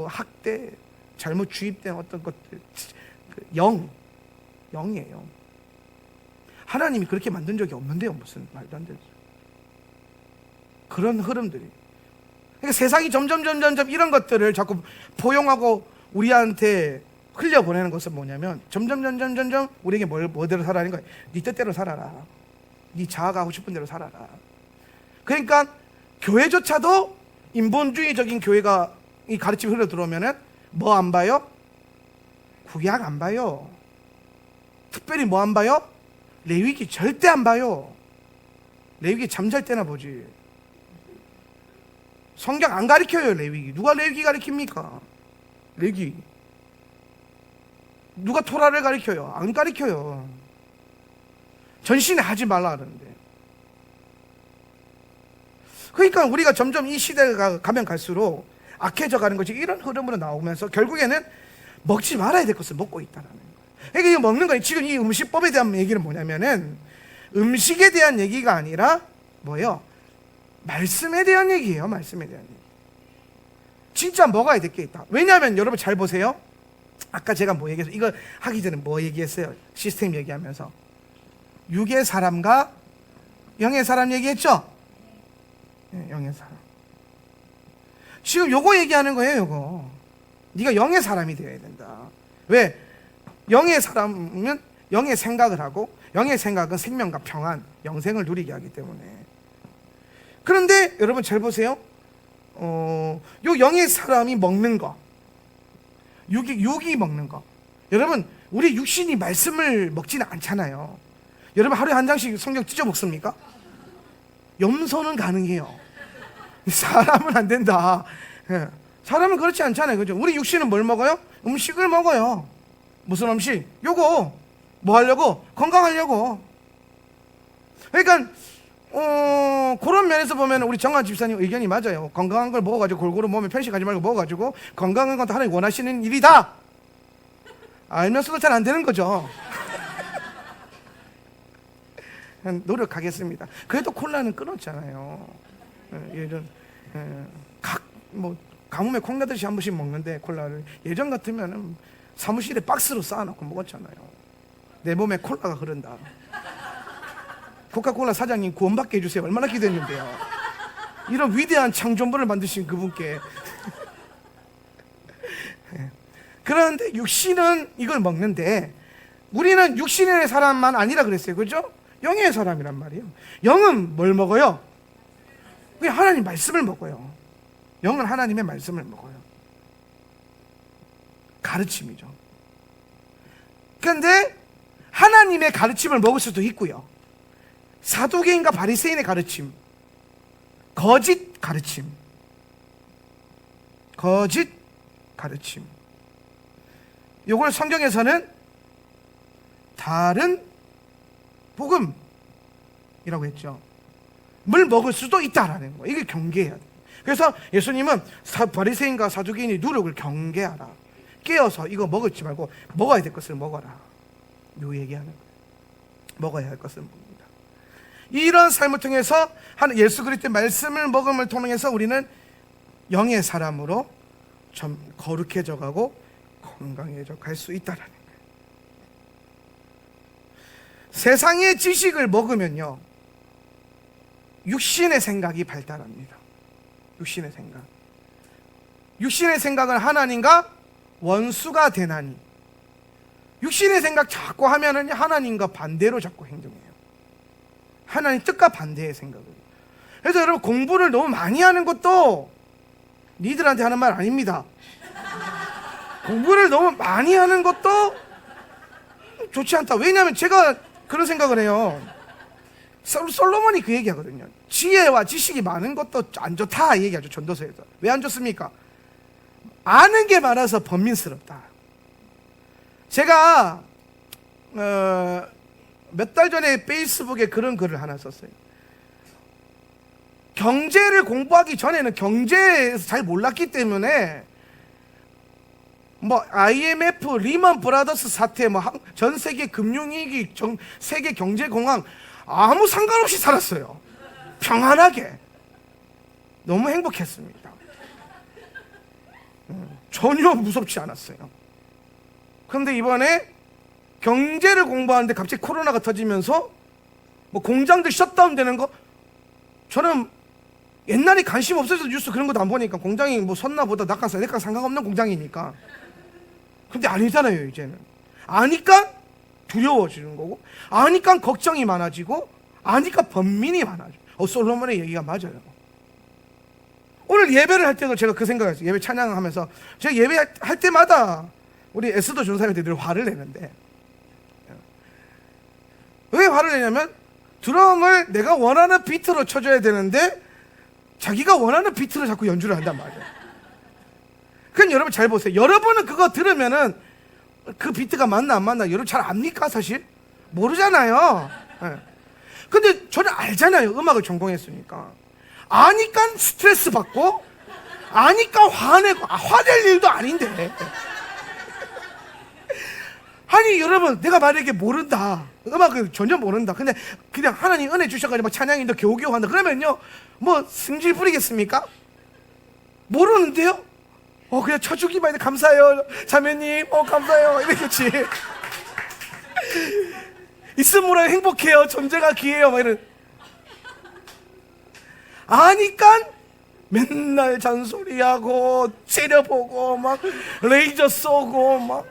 학대, 잘못 주입된 어떤 것들, 영이에요. 하나님이 그렇게 만든 적이 없는데요. 무슨 말도 안 되죠. 그런 흐름들이. 그러니까 세상이 점점 이런 것들을 자꾸 포용하고 우리한테 흘려보내는 것은 뭐냐면 점점 우리에게 뭐대로 살아라는 거예요. 네 뜻대로 살아라. 네 자아가 하고 싶은 대로 살아라. 그러니까 교회조차도 인본주의적인 교회가 이 가르침이 흘러 들어오면은 뭐 안 봐요? 구약 안 봐요. 특별히 뭐 안 봐요? 레위기 절대 안 봐요. 레위기 잠잘 때나 보지. 성경 안 가르쳐요. 레위기 누가 레위기 가르칩니까? 레위기 누가 토라를 가르쳐요? 안 가르쳐요. 전신에 하지 말라 하는데. 그러니까 우리가 점점 이 시대가 가면 갈수록 악해져 가는 것이 이런 흐름으로 나오면서 결국에는 먹지 말아야 될 것을 먹고 있다는 거예요. 그러니까 이 먹는 거, 지금 이 음식법에 대한 얘기는 뭐냐면은 음식에 대한 얘기가 아니라 뭐예요? 말씀에 대한 얘기예요. 말씀에 대한 얘기. 진짜 먹어야 될 게 있다. 왜냐하면 여러분 잘 보세요. 아까 제가 뭐 얘기했어요? 이거 하기 전에 뭐 얘기했어요? 시스템 얘기하면서 육의 사람과 영의 사람 얘기했죠? 네, 영의 사람. 지금 요거 얘기하는 거예요. 요거 네가 영의 사람이 되어야 된다. 왜? 영의 사람은 영의 생각을 하고, 영의 생각은 생명과 평안, 영생을 누리게 하기 때문에. 그런데 여러분 잘 보세요. 요 영의 사람이 먹는 거, 육이 먹는 거. 여러분 우리 육신이 말씀을 먹지는 않잖아요. 여러분 하루에 한 장씩 성경 찢어 먹습니까? 염소는 가능해요. 사람은 안 된다. 예. 사람은 그렇지 않잖아요. 그죠? 우리 육신은 뭘 먹어요? 음식을 먹어요. 무슨 음식? 요거 뭐 하려고? 건강하려고. 그러니까 그런 면에서 보면 우리 정한 집사님 의견이 맞아요. 건강한 걸 먹어가지고 골고루 몸에 편식하지 말고 먹어가지고 건강한 건 하나님 원하시는 일이다. 알면서도 잘 안 되는 거죠. 노력하겠습니다. 그래도 콜라는 끊었잖아요. 예전 가뭄에 콩 나듯이 한 번씩 먹는데 콜라를 예전 같으면은 사무실에 박스로 쌓아놓고 먹었잖아요. 내 몸에 콜라가 흐른다. 코카콜라 사장님 구원받게 해주세요. 얼마나 기도했는데요. 이런 위대한 창조물을 만드신 그분께. 그런데 육신은 이걸 먹는데 우리는 육신의 사람만 아니라 그랬어요. 그죠? 영의 사람이란 말이에요. 영은 뭘 먹어요? 그냥 하나님 말씀을 먹어요. 영은 하나님의 말씀을 먹어요. 가르침이죠. 그런데 하나님의 가르침을 먹을 수도 있고요. 사두개인과 바리새인의 가르침, 거짓 가르침, 이걸 성경에서는 다른 복음이라고 했죠. 물 먹을 수도 있다라는 거예요. 이게 경계해야 돼요. 그래서 예수님은 바리새인과 사두개인의 누룩을 경계하라. 깨어서 이거 먹지 말고 먹어야 될 것을 먹어라. 요 얘기하는 거예요. 먹어야 할 것을 먹는다. 이런 삶을 통해서 예수 그리스도의 말씀을 먹음을 통해서 우리는 영의 사람으로 좀 거룩해져 가고 건강해져 갈 수 있다라는 거예요. 세상의 지식을 먹으면요, 육신의 생각이 발달합니다. 육신의 생각은 하나님과 원수가 되나니. 육신의 생각 자꾸 하면은 하나님과 반대로 자꾸 행동해요. 하나님 뜻과 반대의 생각을. 그래서 여러분 공부를 너무 많이 하는 것도 니들한테 하는 말 아닙니다. 공부를 너무 많이 하는 것도 좋지 않다. 왜냐하면 제가 그런 생각을 해요. 솔로몬이 그 얘기하거든요. 지혜와 지식이 많은 것도 안 좋다 이 얘기하죠. 전도서에서. 왜 안 좋습니까? 아는 게 많아서 번민스럽다. 제가 몇 달 전에 페이스북에 그런 글을 하나 썼어요. 경제를 공부하기 전에는 경제에서 잘 몰랐기 때문에 뭐 IMF, 리먼 브라더스 사태, 뭐 전 세계 금융위기, 세계 경제공황 아무 상관없이 살았어요. 평안하게. 너무 행복했습니다. 전혀 무섭지 않았어요. 그런데 이번에 경제를 공부하는데 갑자기 코로나가 터지면서 뭐 공장들 셧다운 되는 거, 저는 옛날에 관심 없어서 뉴스 그런 것도 안 보니까 공장이 뭐 섰나보다 낙하 상관없는 공장이니까. 근데 아니잖아요. 이제는 아니까 두려워지는 거고, 아니까 걱정이 많아지고, 아니까 번민이 많아져. 솔로몬의 얘기가 맞아요. 오늘 예배를 할 때도 제가 그 생각을 했어요. 예배 찬양하면서 제가 예배할 때마다 우리 에스더 전사님한테 늘 화를 내는데, 왜 화를 내냐면 드럼을 내가 원하는 비트로 쳐줘야 되는데 자기가 원하는 비트로 자꾸 연주를 한단 말이에요. 그럼 여러분 잘 보세요. 여러분은 그거 들으면은 그 비트가 맞나 안 맞나 여러분 잘 압니까? 사실 모르잖아요. 근데 저는 알잖아요. 음악을 전공했으니까. 아니까 스트레스 받고, 아니까 화내고, 화낼 일도 아닌데. 아니 여러분, 내가 만약에 모른다, 음악을 전혀 모른다, 근데 그냥 하나님 은혜 주셔가지고 막 찬양인도 겨우겨우 한다 그러면요, 뭐 승질 부리겠습니까? 모르는데요? 그냥 쳐주기만 해도 감사해요 자매님, 감사해요 이렇겠지. 있음으로 행복해요, 존재가 귀해요 막 이런. 아니까 맨날 잔소리하고 째려보고 막 레이저 쏘고 막.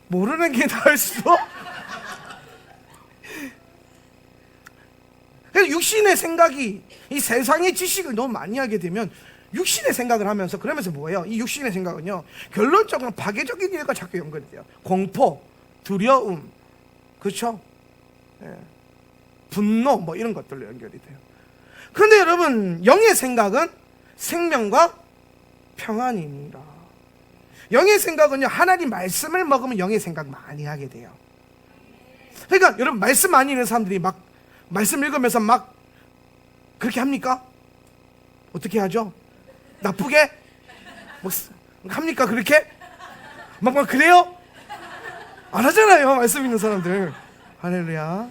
모르는 게 나을 수도. 그래서 육신의 생각이, 이 세상의 지식을 너무 많이 하게 되면 육신의 생각을 하면서, 그러면서 뭐예요? 이 육신의 생각은요, 결론적으로 파괴적인 일과 자꾸 연결이 돼요. 공포, 두려움, 그렇죠? 분노, 뭐 이런 것들로 연결이 돼요. 그런데 여러분, 영의 생각은 생명과 평안이니라. 영의 생각은요, 하나님 말씀을 먹으면 영의 생각 많이 하게 돼요. 그러니까 여러분, 말씀 많이 읽는 사람들이 막 말씀 읽으면서 막 그렇게 합니까? 어떻게 하죠? 나쁘게? 뭐 합니까 그렇게? 막 그래요? 안 하잖아요, 말씀 읽는 사람들. 할렐루야.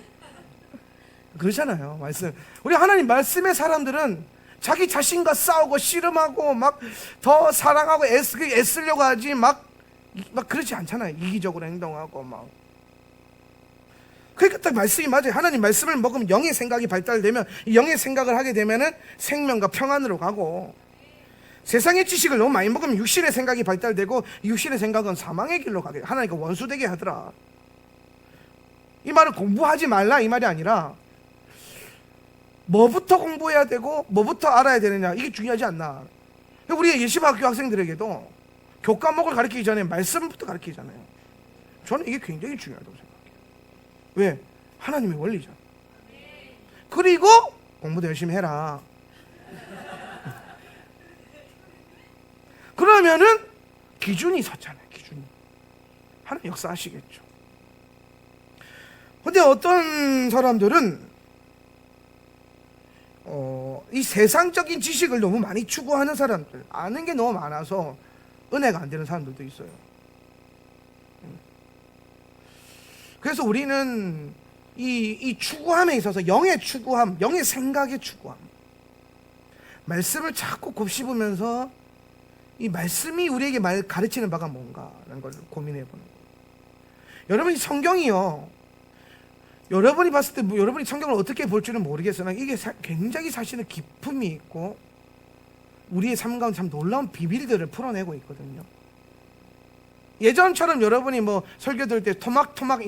그러잖아요, 말씀. 우리 하나님 말씀의 사람들은 자기 자신과 싸우고 씨름하고 막 더 사랑하고 애쓰려고 하지 막 그러지 않잖아요. 이기적으로 행동하고 막. 그러니까 딱 말씀이 맞아요. 하나님 말씀을 먹으면 영의 생각이 발달되면, 이 영의 생각을 하게 되면은 생명과 평안으로 가고, 세상의 지식을 너무 많이 먹으면 육신의 생각이 발달되고, 육신의 생각은 사망의 길로 가게, 하나님과 원수되게 하더라. 이 말은 공부하지 말라 이 말이 아니라 뭐부터 공부해야 되고 뭐부터 알아야 되느냐, 이게 중요하지 않나. 우리 예시학교 학생들에게도 교과목을 가르치기 전에 말씀부터 가르치잖아요. 저는 이게 굉장히 중요하다고 생각해요. 왜? 하나님의 원리죠. 그리고 공부도 열심히 해라. 그러면은 기준이 섰잖아요. 기준이. 하나님 역사하시겠죠. 근데 어떤 사람들은 이 세상적인 지식을 너무 많이 추구하는 사람들, 아는 게 너무 많아서 은혜가 안 되는 사람들도 있어요. 그래서 우리는 이 추구함에 있어서 영의 추구함, 영의 생각의 추구함, 말씀을 자꾸 곱씹으면서 이 말씀이 우리에게 가르치는 바가 뭔가라는 걸 고민해 보는 거예요. 여러분, 이 성경이요, 여러분이 봤을 때 여러분이 성경을 어떻게 볼 줄은 모르겠으나 이게 굉장히 사실은 기품이 있고 우리의 삶 가운데 참 놀라운 비밀들을 풀어내고 있거든요. 예전처럼 여러분이 뭐 설교 들을 때 토막토막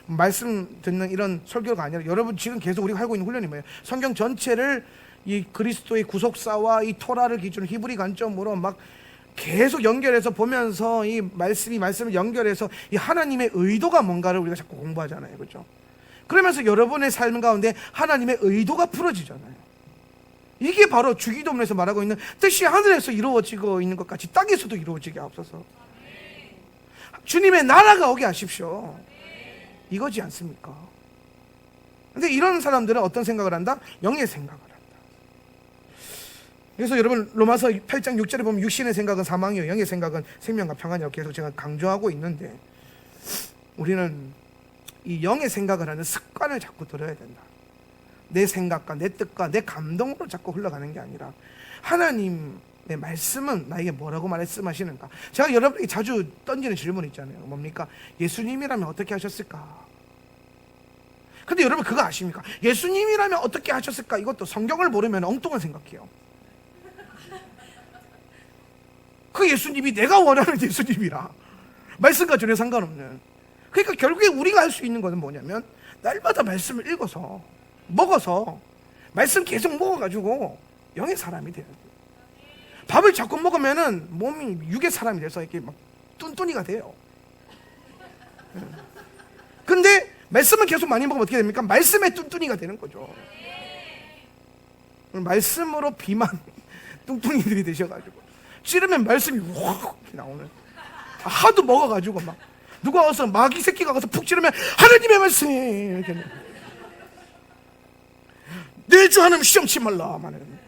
말씀 듣는 이런 설교가 아니라, 여러분 지금 계속 우리가 하고 있는 훈련이 뭐예요? 성경 전체를 이 그리스도의 구속사와 이 토라를 기준으로 히브리 관점으로 막 계속 연결해서 보면서 이 말씀을 연결해서 이 하나님의 의도가 뭔가를 우리가 자꾸 공부하잖아요. 그렇죠? 그러면서 여러분의 삶 가운데 하나님의 의도가 풀어지잖아요. 이게 바로 주기도문에서 말하고 있는 뜻이 하늘에서 이루어지고 있는 것 같이 땅에서도 이루어지게 하옵소서. 주님의 나라가 오게 하십시오. 이거지 않습니까? 근데 이런 사람들은 어떤 생각을 한다? 영의 생각을 한다. 그래서 여러분, 로마서 8장 6절에 보면 육신의 생각은 사망이요 영의 생각은 생명과 평안이라고 계속 제가 강조하고 있는데, 우리는 이 영의 생각을 하는 습관을 자꾸 들어야 된다. 내 생각과 내 뜻과 내 감동으로 자꾸 흘러가는 게 아니라 하나님의 말씀은 나에게 뭐라고 말씀하시는가. 제가 여러분에게 자주 던지는 질문 있잖아요. 뭡니까? 예수님이라면 어떻게 하셨을까? 근데 여러분 그거 아십니까? 예수님이라면 어떻게 하셨을까? 이것도 성경을 모르면 엉뚱한 생각해요. 그 예수님이 내가 원하는 예수님이라, 말씀과 전혀 상관없는. 그러니까 결국에 우리가 할 수 있는 것은 뭐냐면, 날마다 말씀을 읽어서 먹어서 말씀 계속 먹어가지고 영의 사람이 돼요. 밥을 자꾸 먹으면은 몸이 육의 사람이 돼서 이렇게 막 뚠뚠이가 돼요. 근데 말씀을 계속 많이 먹으면 어떻게 됩니까? 말씀의 뚠뚠이가 되는 거죠. 말씀으로 비만 뚱뚱이들이 되셔가지고 찌르면 말씀이 확 이렇게 나오는, 하도 먹어가지고 막 누가 와서 마귀 새끼가 가서 푹 찌르면 하나님의 말씀 이렇게 내 주 하나님 시험치 말라 말하는,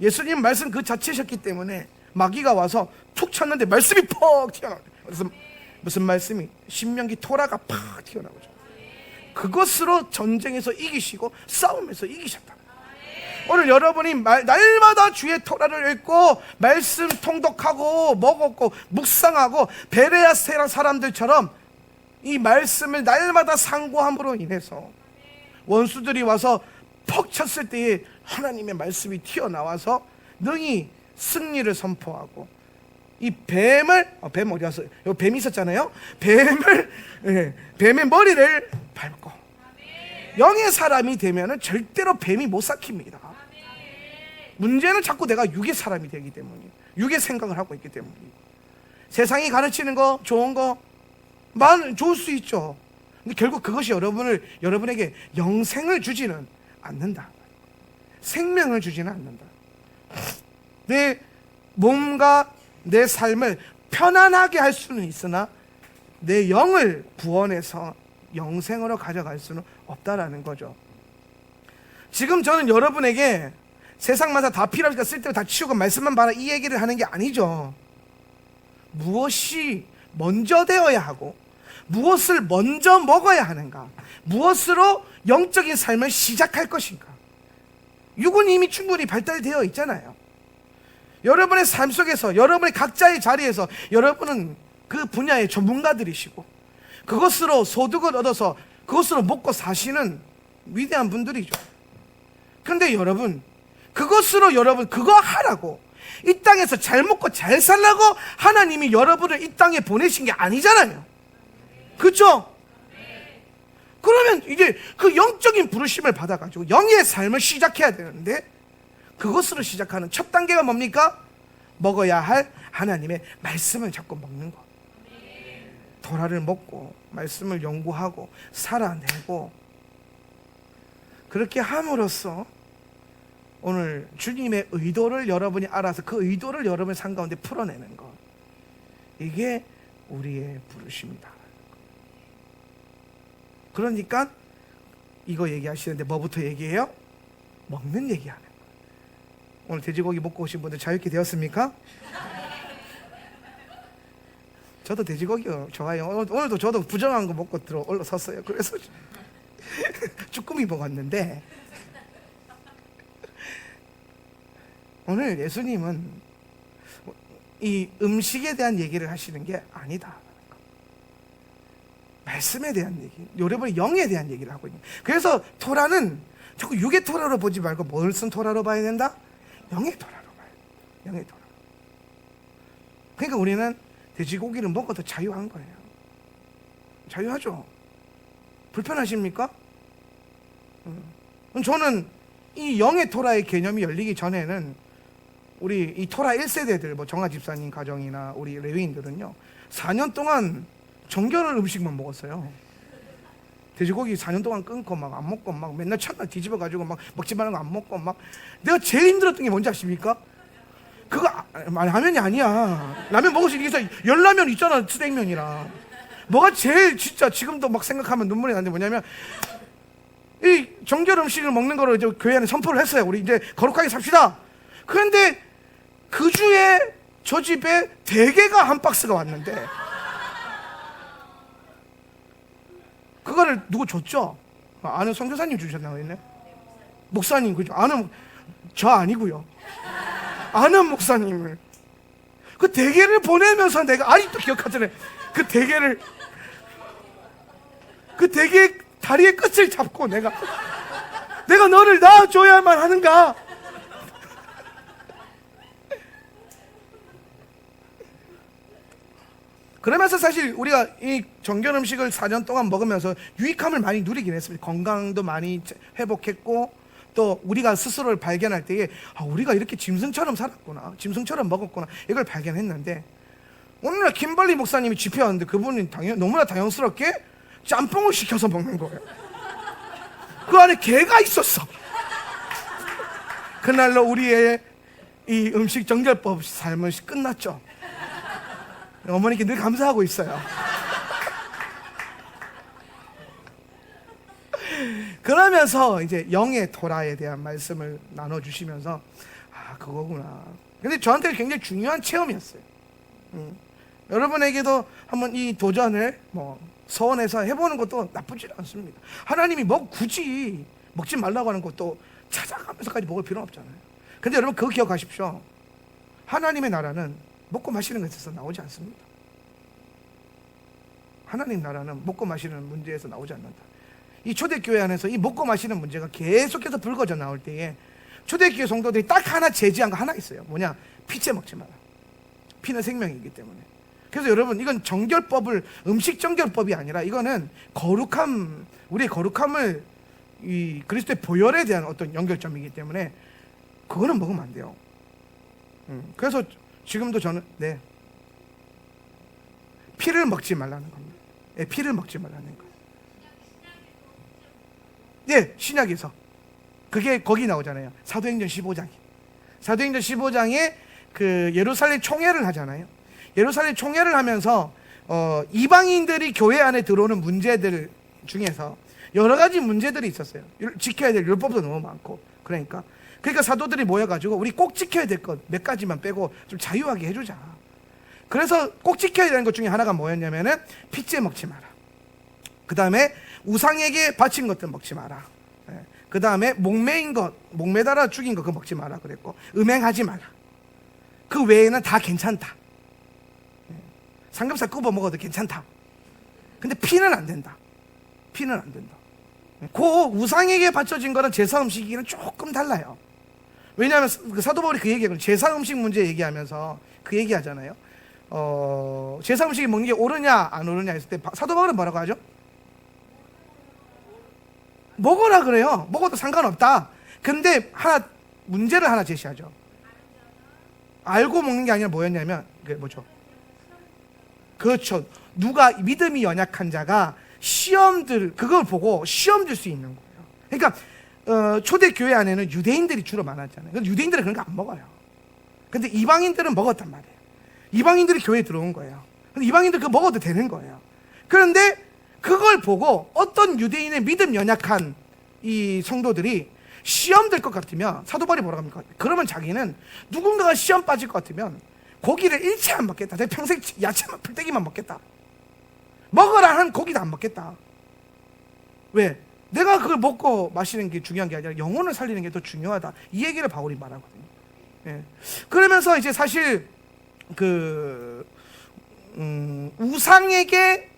예수님 말씀 그 자체셨기 때문에 마귀가 와서 툭 쳤는데 말씀이 퍽 튀어나와요. 그래서 무슨 말씀이? 신명기 토라가 팍 튀어나오죠. 그것으로 전쟁에서 이기시고 싸움에서 이기셨다. 오늘 여러분이 날마다 주의 토라를 읽고 말씀 통독하고 먹었고 묵상하고 베레아 사람들처럼 이 말씀을 날마다 상고함으로 인해서 원수들이 와서 퍽 쳤을 때에 하나님의 말씀이 튀어나와서 능히 승리를 선포하고, 이 뱀을 뱀 어디 갔어요? 여기 뱀이 있었잖아요. 뱀의 머리를 밟고 영의 사람이 되면은 절대로 뱀이 못 삭힙니다. 문제는 자꾸 내가 육의 사람이 되기 때문이에요. 육의 생각을 하고 있기 때문이에요. 세상이 가르치는 거 좋은 거 좋을 수 있죠. 근데 결국 그것이 여러분에게 영생을 주지는 않는다. 생명을 주지는 않는다. 내 몸과 내 삶을 편안하게 할 수는 있으나 내 영을 구원해서 영생으로 가져갈 수는 없다라는 거죠. 지금 저는 여러분에게 세상마다 다 필요하니까 쓸데없이 다 치우고 말씀만 봐라 이 얘기를 하는 게 아니죠. 무엇이 먼저 되어야 하고 무엇을 먼저 먹어야 하는가, 무엇으로 영적인 삶을 시작할 것인가. 육은 이미 충분히 발달되어 있잖아요. 여러분의 삶 속에서, 여러분의 각자의 자리에서 여러분은 그 분야의 전문가들이시고 그것으로 소득을 얻어서 그것으로 먹고 사시는 위대한 분들이죠. 그런데 여러분, 그것으로 여러분 그거 하라고, 이 땅에서 잘 먹고 잘 살라고 하나님이 여러분을 이 땅에 보내신 게 아니잖아요. 그렇죠? 그러면 이제 그 영적인 부르심을 받아가지고 영의 삶을 시작해야 되는데, 그것으로 시작하는 첫 단계가 뭡니까? 먹어야 할 하나님의 말씀을 자꾸 먹는 것. 토라를 먹고 말씀을 연구하고 살아내고, 그렇게 함으로써 오늘 주님의 의도를 여러분이 알아서 그 의도를 여러분의 삶 가운데 풀어내는 것, 이게 우리의 부르심이다. 그러니까 이거 얘기하시는데 뭐부터 얘기해요? 먹는 얘기하는 거예요. 오늘 돼지고기 먹고 오신 분들 자유롭게 되었습니까? 저도 돼지고기 좋아해요. 오늘도 저도 부정한 거 먹고 올라섰어요. 그래서 쭈꾸미 먹었는데, 오늘 예수님은 이 음식에 대한 얘기를 하시는 게 아니다. 말씀에 대한 얘기, 여러분의 영에 대한 얘기를 하고 있는. 그래서 토라는 자꾸 육의 토라로 보지 말고 뭘 쓴 토라로 봐야 된다? 영의 토라로 봐야 돼. 영의 토라. 그러니까 우리는 돼지고기를 먹어도 자유한 거예요. 자유하죠? 불편하십니까? 저는 이 영의 토라의 개념이 열리기 전에는 우리 이 토라 1세대들, 뭐 정아 집사님 가정이나 우리 레위인들은요 4년 동안 정결한 음식만 먹었어요. 돼지고기 4년 동안 끊고 막 안 먹고 막 맨날 첫날 뒤집어 가지고 막 먹지 말라는 거 안 먹고 막. 내가 제일 힘들었던 게 뭔지 아십니까? 그거 라면이 아니야. 라면 먹을 수 있어. 열라면 있잖아, 스낵면이랑. 뭐가 제일 진짜 지금도 막 생각하면 눈물이 나는데 뭐냐면, 이 정결 음식을 먹는 거를 이제 교회 안에 선포를 했어요. 우리 이제 거룩하게 삽시다. 그런데 그 주에 저 집에 대게가 한 박스가 왔는데, 그거를 누구 줬죠? 아는 선교사님 주셨나요? 있네? 목사님, 그죠? 저 아니고요. 아는 목사님을. 그 대게를 보내면서 내가 아직도 기억하잖아요. 그 대게 다리의 끝을 잡고 내가 너를 낳아줘야만 하는가? 그러면서 사실 우리가 이 정결 음식을 4년 동안 먹으면서 유익함을 많이 누리긴 했습니다. 건강도 많이 회복했고, 또 우리가 스스로를 발견할 때에 우리가 이렇게 짐승처럼 살았구나, 짐승처럼 먹었구나, 이걸 발견했는데, 오늘날 김발리 목사님이 집회하는데 그분이 너무나 당연스럽게 짬뽕을 시켜서 먹는 거예요. 그 안에 개가 있었어. 그날로 우리의 이 음식 정결법 삶은 끝났죠. 어머니께 늘 감사하고 있어요. 그러면서 이제 영의 토라에 대한 말씀을 나눠주시면서 그거구나. 근데 저한테 굉장히 중요한 체험이었어요. 여러분에게도 한번 이 도전을 서원해서 해보는 것도 나쁘지 않습니다. 하나님이 굳이 먹지 말라고 하는 것도 찾아가면서까지 먹을 필요는 없잖아요. 근데 여러분 그거 기억하십시오. 하나님의 나라는 먹고 마시는 것에서 나오지 않습니다. 하나님 나라는 먹고 마시는 문제에서 나오지 않는다. 이 초대교회 안에서 이 먹고 마시는 문제가 계속해서 불거져 나올 때에 초대교회 성도들이 딱 하나 제지한 거 하나 있어요. 뭐냐? 피째 먹지 마라. 피는 생명이기 때문에. 그래서 여러분, 이건 정결법을, 음식 정결법이 아니라 이거는 거룩함, 우리의 거룩함을, 이 그리스도의 보혈에 대한 어떤 연결점이기 때문에 그거는 먹으면 안 돼요. 그래서 지금도 저는 피를 먹지 말라는 겁니다. 피를 먹지 말라는 거. 신약에서 그게 거기 나오잖아요. 사도행전 15장에. 사도행전 15장에 그 예루살렘 총회를 하잖아요. 예루살렘 총회를 하면서 이방인들이 교회 안에 들어오는 문제들 중에서 여러 가지 문제들이 있었어요. 지켜야 될 율법도 너무 많고. 그러니까 사도들이 모여가지고 우리 꼭 지켜야 될 것 몇 가지만 빼고 좀 자유하게 해주자. 그래서 꼭 지켜야 되는 것 중에 하나가 뭐였냐면은 피째 먹지 마라. 그 다음에 우상에게 바친 것들 먹지 마라. 그 다음에 목매인 것, 목매달아 죽인 거 그거 먹지 마라 그랬고, 음행하지 마라. 그 외에는 다 괜찮다. 삼겹살 굽어 먹어도 괜찮다. 근데 피는 안 된다. 피는 안 된다. 그 우상에게 바쳐진 거는 제사 음식이랑 조금 달라요. 왜냐하면 사도 바울이 그 얘기하거든요. 제사 음식 문제 얘기하면서 그 얘기하잖아요. 제사 음식이 먹는 게 옳으냐 안 옳으냐 했을 때 사도 바울은 뭐라고 하죠? 먹으라 그래요. 먹어도 상관없다. 근데 문제를 하나 제시하죠. 알고 먹는 게 아니라 뭐였냐면, 뭐죠? 그렇죠. 누가 믿음이 연약한 자가 그걸 보고 시험 들 수 있는 거예요. 그러니까 초대교회 안에는 유대인들이 주로 많았잖아요. 유대인들은 그런 거 안 먹어요. 근데 이방인들은 먹었단 말이에요. 이방인들이 교회에 들어온 거예요. 근데 이방인들 그거 먹어도 되는 거예요. 그런데 그걸 보고 어떤 유대인의 믿음 연약한 이 성도들이 시험 될 것 같으면 사도 바울이 뭐라고 합니까? 그러면 자기는 누군가가 시험 빠질 것 같으면 고기를 일체 안 먹겠다. 내 평생 야채만 풀떼기만 먹겠다. 먹으라 한 고기도 안 먹겠다. 왜? 내가 그걸 먹고 마시는 게 중요한 게 아니라 영혼을 살리는 게 더 중요하다. 이 얘기를 바울이 말하거든요. 그러면서 이제 사실 우상에게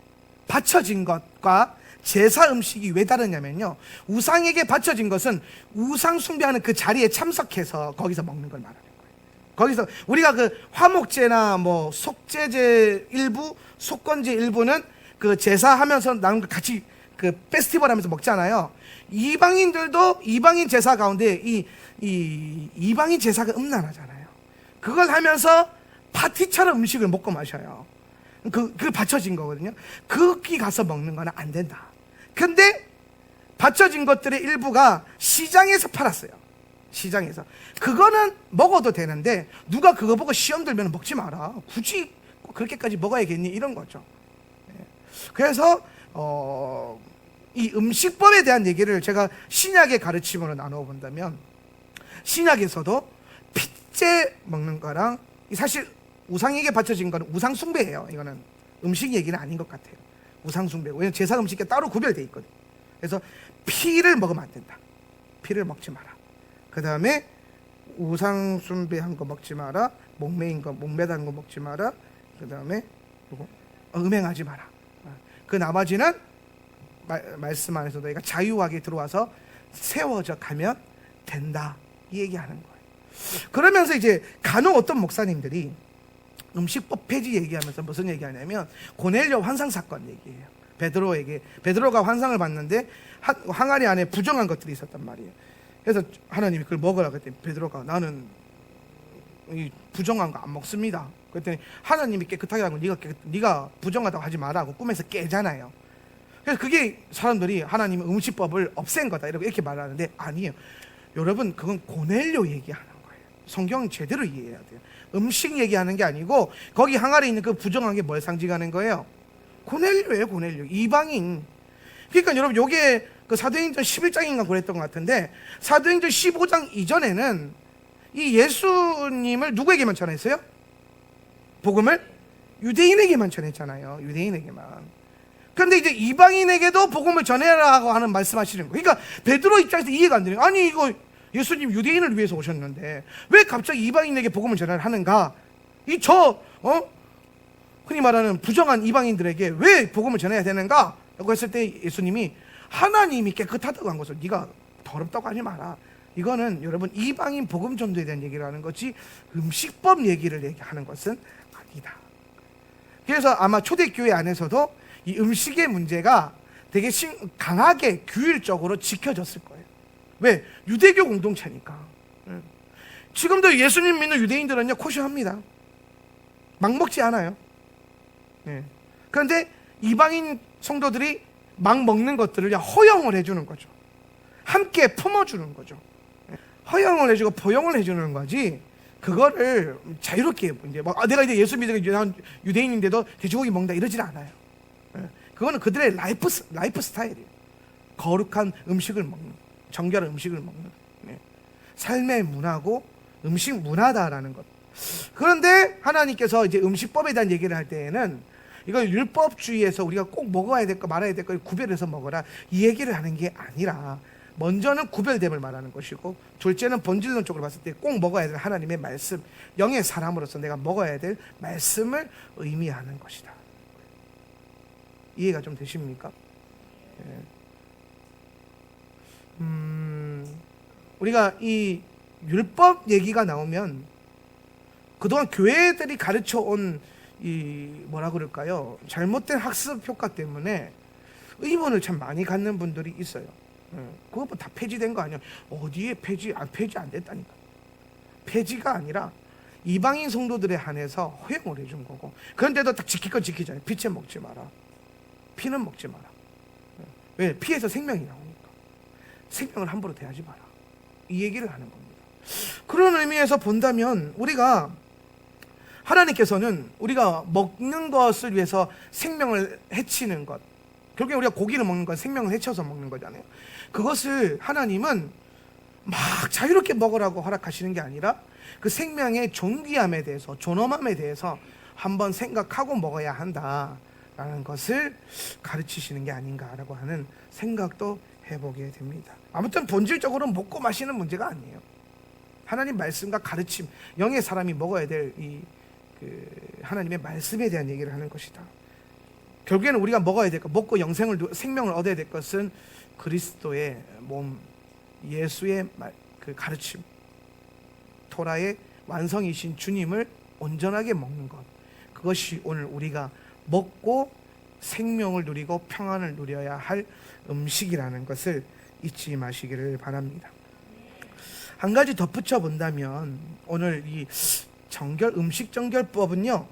바쳐진 것과 제사 음식이 왜 다르냐면요, 우상에게 바쳐진 것은 우상 숭배하는 그 자리에 참석해서 거기서 먹는 걸 말하는 거예요. 거기서 우리가 그 화목제나 속죄제 일부, 속건제 일부는 그 제사하면서 나는 같이 그 페스티벌 하면서 먹잖아요. 이방인들도 이방인 제사 가운데 이 이방인 제사가 음란하잖아요. 그걸 하면서 파티처럼 음식을 먹고 마셔요. 그 받쳐진 거거든요. 거기 가서 먹는 거는 안 된다. 근데 받쳐진 것들의 일부가 시장에서 팔았어요. 시장에서. 그거는 먹어도 되는데 누가 그거 보고 시험 들면 먹지 마라. 굳이 그렇게까지 먹어야겠니? 이런 거죠. 그래서 이 음식법에 대한 얘기를 제가 신약의 가르침으로 나누어 본다면, 신약에서도 피째 먹는 거랑, 사실 우상에게 바쳐진 거는 우상 숭배예요. 이거는 음식 얘기는 아닌 것 같아요. 우상 숭배. 왜냐면 제사 음식이 따로 구별되어 있거든요. 그래서 피를 먹으면 안 된다. 피를 먹지 마라. 그 다음에 우상 숭배한 거 먹지 마라. 목매인 거, 목매단 거 먹지 마라. 그 다음에 음행하지 마라. 그 나머지는 말씀 안에서 너희가 자유하게 들어와서 세워져 가면 된다. 이 얘기하는 거예요. 그러면서 이제 간혹 어떤 목사님들이 음식법 폐지 얘기하면서 무슨 얘기하냐면 고넬료 환상 사건 얘기예요. 베드로가 환상을 봤는데 항아리 안에 부정한 것들이 있었단 말이에요. 그래서 하나님이 그걸 먹으라 그랬더니 베드로가 나는 이 부정한 거 안 먹습니다. 그랬더니 하나님이 깨끗하게 하고 네가 부정하다고 하지 마라고 꿈에서 깨잖아요. 그래서 그게 사람들이 하나님의 음식법을 없앤 거다 이렇게 말하는데 아니에요. 여러분 그건 고넬료 얘기하는 거예요. 성경 제대로 이해해야 돼요. 음식 얘기하는 게 아니고 거기 항아리에 있는 그 부정한 게 뭘 상징하는 거예요? 고넬료예요. 고넬료. 이방인. 그러니까 여러분 요게 그 사도행전 11장인가 그랬던 것 같은데 사도행전 15장 이전에는 이 예수님을 누구에게만 전했어요? 복음을 유대인에게만 전했잖아요. 유대인에게만. 그런데 이제 이방인에게도 복음을 전해라고 하는 말씀하시는 거예요. 그러니까 베드로 입장에서 이해가 안 되는 거예요. 아니 이거 예수님 유대인을 위해서 오셨는데 왜 갑자기 이방인에게 복음을 전하라 하는가? 흔히 말하는 부정한 이방인들에게 왜 복음을 전해야 되는가? 라고 했을 때 예수님이 하나님이 깨끗하다고 한 것을 네가 더럽다고 하지 마라. 이거는 여러분 이방인 복음 전도에 대한 얘기를 하는 거지 음식법 얘기를 얘기하는 것은 아니다. 그래서 아마 초대교회 안에서도 이 음식의 문제가 되게 강하게 규율적으로 지켜졌을 거예요. 왜? 유대교 공동체니까. 지금도 예수님 믿는 유대인들은요 코셔합니다. 막 먹지 않아요. 그런데 이방인 성도들이 막 먹는 것들을 허용을 해주는 거죠. 함께 품어주는 거죠. 허용을 해주고 포용을 해주는 거지 그거를 자유롭게 이제 내가 이제 예수 믿는 유대인인데도 돼지고기 먹는다 이러진 않아요. 그거는 그들의 라이프 스타일이에요. 거룩한 음식을 먹는, 정결한 음식을 먹는 삶의 문화고 음식 문화다라는 것. 그런데 하나님께서 이제 음식법에 대한 얘기를 할 때에는 이걸 율법주의에서 우리가 꼭 먹어야 될 거 말아야 될 거 구별해서 먹어라 이 얘기를 하는 게 아니라 먼저는 구별됨을 말하는 것이고 둘째는 본질론적으로 봤을 때 꼭 먹어야 될 하나님의 말씀, 영의 사람으로서 내가 먹어야 될 말씀을 의미하는 것이다. 이해가 좀 되십니까? 우리가 이 율법 얘기가 나오면 그동안 교회들이 가르쳐온 이 뭐라 그럴까요? 잘못된 학습 효과 때문에 의문을 참 많이 갖는 분들이 있어요. 그거 뭐 다 폐지된 거 아니야? 어디에 폐지 안 됐다니까. 폐지가 아니라 이방인 성도들에 한해서 허용을 해준 거고 그런데도 딱 지킬 건 지키잖아요. 피채 먹지 마라. 피는 먹지 마라. 왜? 피에서 생명이 나오니까. 생명을 함부로 대하지 마라. 이 얘기를 하는 겁니다. 그런 의미에서 본다면 우리가 하나님께서는 우리가 먹는 것을 위해서 생명을 해치는 것, 결국에 우리가 고기를 먹는 건 생명을 해쳐서 먹는 거잖아요. 그것을 하나님은 막 자유롭게 먹으라고 허락하시는 게 아니라 그 생명의 존귀함에 대해서, 존엄함에 대해서 한번 생각하고 먹어야 한다라는 것을 가르치시는 게 아닌가라고 하는 생각도 해보게 됩니다. 아무튼 본질적으로 먹고 마시는 문제가 아니에요. 하나님 말씀과 가르침, 영의 사람이 먹어야 될 하나님의 말씀에 대한 얘기를 하는 것이다. 결국에는 우리가 먹어야 될 것, 먹고 생명을 얻어야 될 것은 그리스도의 몸, 예수의 그 가르침, 토라의 완성이신 주님을 온전하게 먹는 것, 그것이 오늘 우리가 먹고 생명을 누리고 평안을 누려야 할 음식이라는 것을 잊지 마시기를 바랍니다. 한 가지 덧붙여 본다면 오늘 이 음식 정결법은요,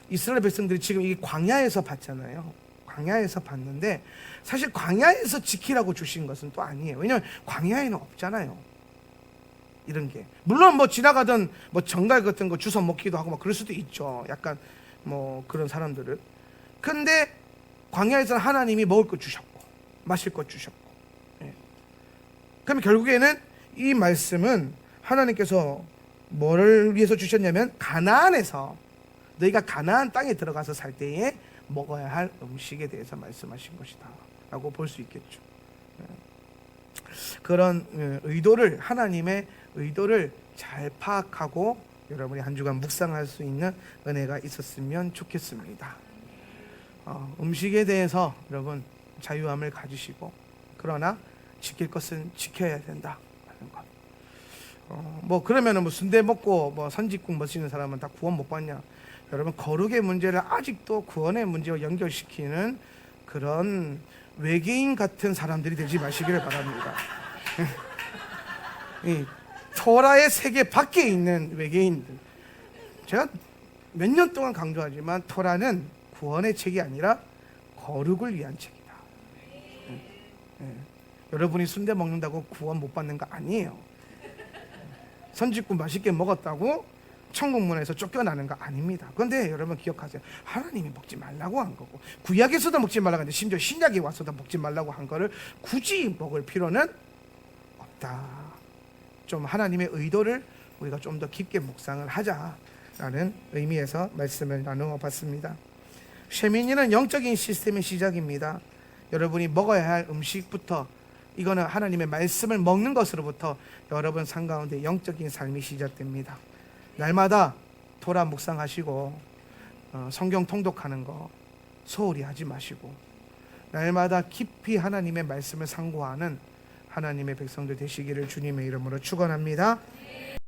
이스라엘 백성들이 지금 이 광야에서 봤잖아요. 광야에서 봤는데 사실 광야에서 지키라고 주신 것은 또 아니에요. 왜냐하면 광야에는 없잖아요. 이런 게 물론 뭐 지나가던 뭐 정갈 같은 거 주워 먹기도 하고 막 그럴 수도 있죠. 약간 뭐 그런 사람들을. 근데 광야에서는 하나님이 먹을 것 주셨고 마실 것 주셨고. 그럼 결국에는 이 말씀은 하나님께서 뭐를 위해서 주셨냐면 가나안에서 너희가 가나안 땅에 들어가서 살 때에 먹어야 할 음식에 대해서 말씀하신 것이다 라고 볼 수 있겠죠. 그런 의도를, 하나님의 의도를 잘 파악하고 여러분이 한 주간 묵상할 수 있는 은혜가 있었으면 좋겠습니다. 음식에 대해서 여러분 자유함을 가지시고, 그러나 지킬 것은 지켜야 된다 하는 것. 뭐 그러면은 뭐 순대 먹고 뭐 선지국 멋있는 사람은 다 구원 못 받냐? 여러분 거룩의 문제를 아직도 구원의 문제와 연결시키는 그런 외계인 같은 사람들이 되지 마시기를 바랍니다. 이 토라의 세계 밖에 있는 외계인들, 제가 몇 년 동안 강조하지만 토라는 구원의 책이 아니라 거룩을 위한 책이다. 여러분이 순대 먹는다고 구원 못 받는 거 아니에요. 선짓국 맛있게 먹었다고 천국문에서 쫓겨나는 거 아닙니다. 그런데 여러분 기억하세요. 하나님이 먹지 말라고 한 거고, 구약에서도 먹지 말라고 하는데 심지어 신약에 와서도 먹지 말라고 한 거를 굳이 먹을 필요는 없다. 좀 하나님의 의도를 우리가 좀 더 깊게 묵상을 하자라는 의미에서 말씀을 나누어 봤습니다. 쉐미니는 영적인 시스템의 시작입니다. 여러분이 먹어야 할 음식부터, 이거는 하나님의 말씀을 먹는 것으로부터 여러분 삶 가운데 영적인 삶이 시작됩니다. 날마다 토라 묵상하시고 성경 통독하는 거 소홀히 하지 마시고, 날마다 깊이 하나님의 말씀을 상고하는 하나님의 백성들 되시기를 주님의 이름으로 축원합니다.